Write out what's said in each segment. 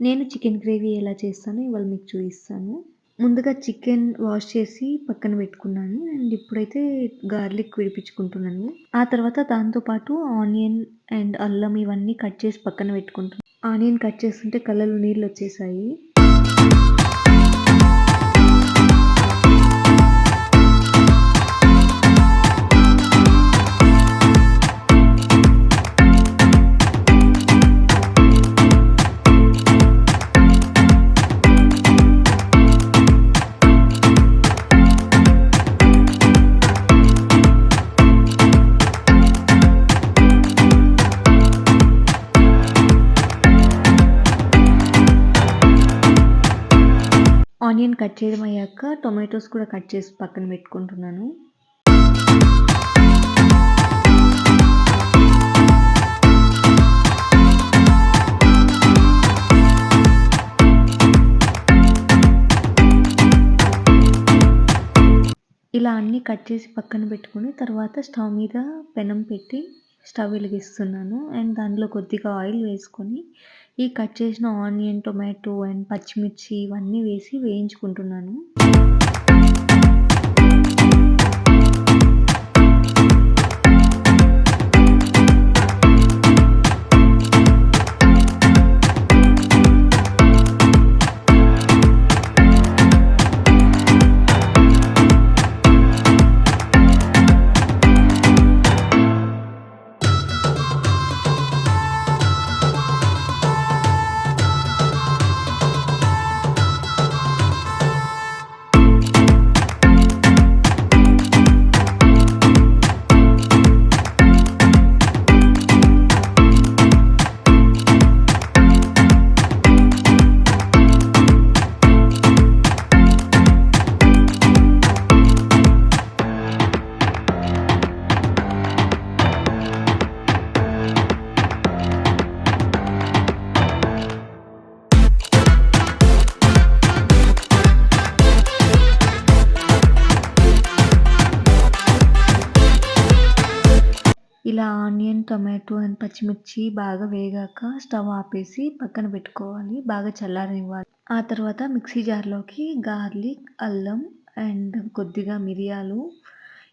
నేను chicken gravy ఎలా చేస్తానో ఇవాళ మీకు చూపిస్తాను. ముందుగా చికెన్ వాష్ చేసి పక్కన పెట్టుకున్నాను. అండ్ ఇప్పుడైతే గార్లిక్ విడిపించుకుంటున్నాను. ఆ తర్వాత దాంతో పాటు ఆనియన్ అండ్ అల్లం ఇవన్నీ కట్ చేసి పక్కన పెట్టుకుంటున్నాను. ఆనియన్ కట్ చేస్తుంటే కళ్ళలో నీళ్ళొచ్చేసాయి. ఆనియన్ కట్ చేయడం అయ్యాక టొమాటోస్ కూడా కట్ చేసి పక్కన పెట్టుకుంటున్నాను. ఇలా అన్నీ కట్ చేసి పక్కన పెట్టుకొని తర్వాత స్టవ్ మీద పెనం పెట్టి స్టవ్ వెలిగిస్తున్నాను. అండ్ దాంట్లో కొద్దిగా ఆయిల్ వేసుకొని ఈ కట్ చేసిన ఆనియన్, టొమాటో అండ్ పచ్చిమిర్చి ఇవన్నీ వేసి వేయించుకుంటున్నాను. ఇలా ఆనియన్, టొమాటో అండ్ పచ్చిమిర్చి బాగా వేగాక స్టవ్ ఆపేసి పక్కన పెట్టుకోవాలి. బాగా చల్లారనివ్వాలి. ఆ తర్వాత మిక్సీ జార్‌లోకి గార్లిక్, అల్లం అండ్ కొద్దిగా మిరియాలు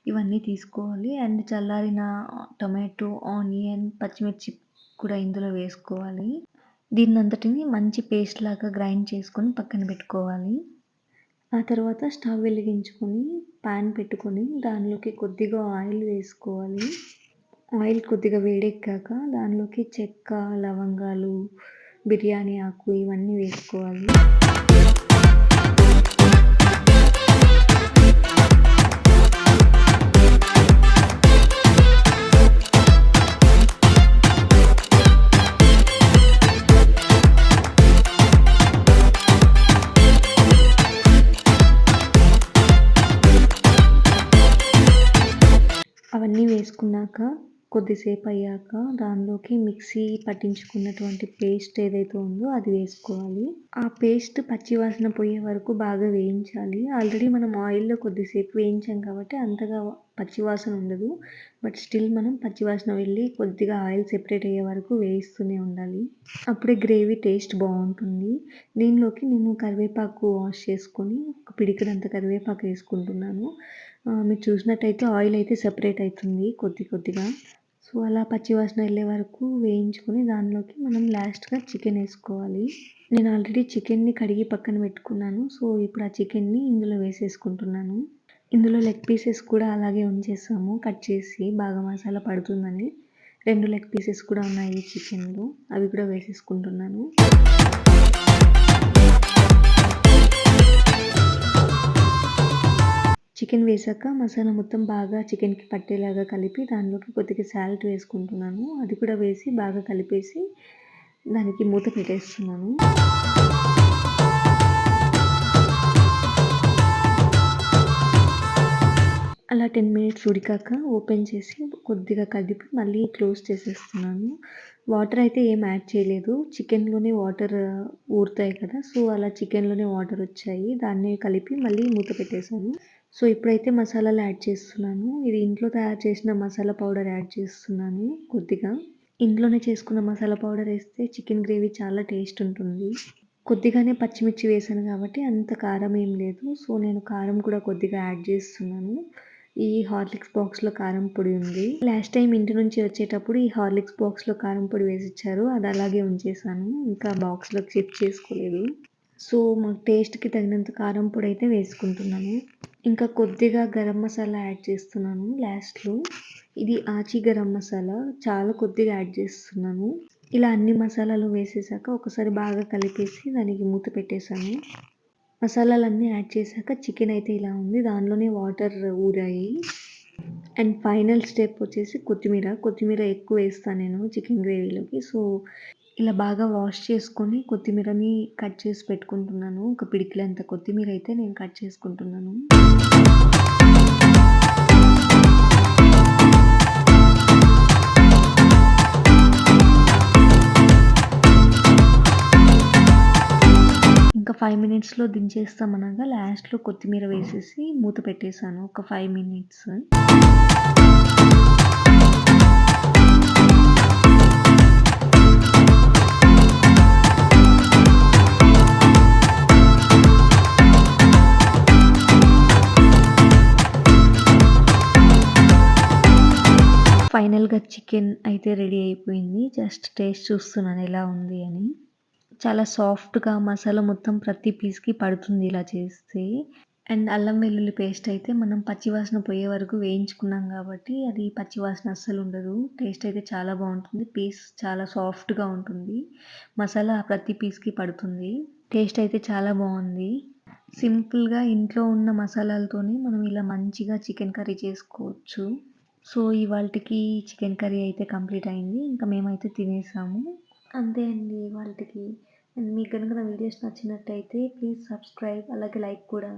ఇవన్నీ తీసుకోవాలి. అండ్ చల్లారిన టొమాటో, ఆనియన్, పచ్చిమిర్చి కూడా ఇందులో వేసుకోవాలి. దీన్నంతటిని మంచి పేస్ట్ లాగా గ్రైండ్ చేసుకొని పక్కన పెట్టుకోవాలి. ఆ తర్వాత స్టవ్ వెలిగించుకొని పాన్ పెట్టుకొని దానిలోకి కొద్దిగా ఆయిల్ వేసుకోవాలి. ఆయిల్ కొద్దిగా వేడెక్కాక దానిలోకి చెక్క, లవంగాలు, బిర్యానీ ఆకు ఇవన్నీ వేసుకోవాలి. అవన్నీ వేసుకున్నాక కొద్దిసేపు అయ్యాక దానిలోకి మిక్సీ పట్టించుకున్నటువంటి పేస్ట్ ఏదైతే ఉందో అది వేసుకోవాలి. ఆ పేస్ట్ పచ్చివాసన పోయే వరకు బాగా వేయించాలి. ఆల్రెడీ మనం ఆయిల్‌లో కొద్దిసేపు వేయించాం కాబట్టి అంతగా పచ్చివాసన ఉండదు. బట్ స్టిల్ మనం పచ్చివాసన వెళ్ళి కొద్దిగా ఆయిల్ సెపరేట్ అయ్యే వరకు వేయిస్తూనే ఉండాలి. అప్పుడే గ్రేవీ టేస్ట్ బాగుంటుంది. దీనిలోకి నేను కరివేపాకు వాష్ చేసుకొని ఒక పిడికెడంత కరివేపాకు వేసుకుంటున్నాను. మీరు చూసినట్టయితే ఆయిల్ అయితే సెపరేట్ అవుతుంది కొద్దిగా. సో అలా పచ్చివాసన వెళ్ళే వరకు వేయించుకొని దానిలోకి మనం లాస్ట్‌గా చికెన్ వేసుకోవాలి. నేను ఆల్రెడీ చికెన్‌ని కడిగి పక్కన పెట్టుకున్నాను. సో ఇప్పుడు ఆ చికెన్‌ని ఇందులో వేసేసుకుంటున్నాను. ఇందులో లెగ్ పీసెస్ కూడా అలాగే ఉంచేసాము కట్ చేసి బాగా మసాలా పడుతుందని. 2 లెగ్ పీసెస్ కూడా ఉన్నాయి చికెన్‌లో. అవి కూడా వేసేసుకుంటున్నాను. చికెన్ వేసాక మసాలా మొత్తం బాగా చికెన్‌కి పట్టేలాగా కలిపి దానిలోకి కొద్దిగా సాల్ట్ వేసుకుంటున్నాను. అది కూడా వేసి బాగా కలిపేసి దానికి మూత పెట్టేస్తున్నాను. అలా 10 మినిట్స్ ఉడికాక ఓపెన్ చేసి కొద్దిగా కదిపి మళ్ళీ క్లోజ్ చేసేస్తున్నాను. వాటర్ అయితే ఏం యాడ్ చేయలేదు. చికెన్‌లోనే వాటర్ ఊరుతాయి కదా! సో అలా చికెన్‌లోనే వాటర్ వచ్చాయి. దాన్ని కలిపి మళ్ళీ మూత పెట్టేశాను. సో ఇప్పుడైతే మసాలాలు యాడ్ చేస్తున్నాను. ఇది ఇంట్లో తయారు చేసిన మసాలా పౌడర్ యాడ్ చేస్తున్నాను కొద్దిగా. ఇంట్లోనే చేసుకున్న మసాలా పౌడర్ ఏస్తే చికెన్ గ్రేవీ చాలా టేస్ట్ ఉంటుంది. కొద్దిగానే పచ్చిమిర్చి వేశాను కాబట్టి అంత కారం ఏం లేదు. సో, నేను కారం కూడా కొద్దిగా యాడ్ చేస్తున్నాను. ఈ హార్లిక్స్ బాక్స్‌లో కారం పొడి ఉంది. లాస్ట్ టైమ్ ఇంటి నుంచి వచ్చేటప్పుడు ఈ హార్లిక్స్ బాక్స్‌లో కారం పొడి వేసిచ్చారు. అది అలాగే ఉంచేసాను. ఇంకా బాక్స్‌లోకి షిఫ్ట్ చేసుకోలేదు. సో, మాకు టేస్ట్‌కి తగినంత కారం పొడైతే వేసుకుంటున్నాను. ఇంకా కొద్దిగా గరం మసాలా యాడ్ చేస్తున్నాను లాస్ట్‌లో. ఇది ఆచి గరం మసాలా చాలా కొద్దిగా యాడ్ చేస్తున్నాను. ఇలా అన్ని మసాలాలు వేసేసాక ఒకసారి బాగా కలిపేసి దానికి మూత పెట్టేసాను. మసాలాలన్నీ యాడ్ చేశాక చికెన్ అయితే ఇలా ఉంది. దానిలోనే వాటర్ ఊరాయి. అండ్ ఫైనల్ స్టెప్ వచ్చేసి కొత్తిమీర. కొత్తిమీర ఎక్కువ వేస్తాను నేను చికెన్ గ్రేవీలోకి. సో, ఇలా బాగా వాష్ చేసుకొని కొత్తిమీరని కట్ చేసి పెట్టుకుంటున్నాను. ఒక పిడికిలంత కొత్తిమీర అయితే నేను కట్ చేసుకుంటున్నాను. ఇంకా 5 మినిట్స్‌లో దించేస్తామనగా లాస్ట్‌లో కొత్తిమీర వేసేసి మూత పెట్టేసాను ఒక 5 మినిట్స్. ఫైనల్‌గా చికెన్ అయితే రెడీ అయిపోయింది. జస్ట్ టేస్ట్ చూస్తున్నాను ఎలా ఉంది అని. చాలా సాఫ్ట్‌గా మసాలా మొత్తం ప్రతి పీస్‌కి పడుతుంది ఇలా చేస్తే. అండ్ అల్లం వెల్లుల్లి పేస్ట్ అయితే మనం పచ్చివాసన పోయే వరకు వేయించుకున్నాం కాబట్టి అది పచ్చివాసన అస్సలుండదు. టేస్ట్ అయితే చాలా బావుంటుంది. పీస్ చాలా సాఫ్ట్‌గా ఉంటుంది. మసాలా ప్రతి పీస్‌కి పడుతుంది. టేస్ట్ అయితే చాలా బావుంది. సింపుల్‌గా ఇంట్లో ఉన్న మసాలాలతోనే మనం ఇలా మంచిగా చికెన్ కర్రీ చేసుకోవచ్చు. సో, ఇవాల్టికి చికెన్ కర్రీ అయితే కంప్లీట్ అయింది. ఇంకా మేమైతే తినేసాము. అంతే అండి ఇవాల్టికి. అండ్ మీకు గనుక నా వీడియోస్ నచ్చినట్టయితే ప్లీజ్ సబ్స్క్రైబ్ అలాగే లైక్ కూడా.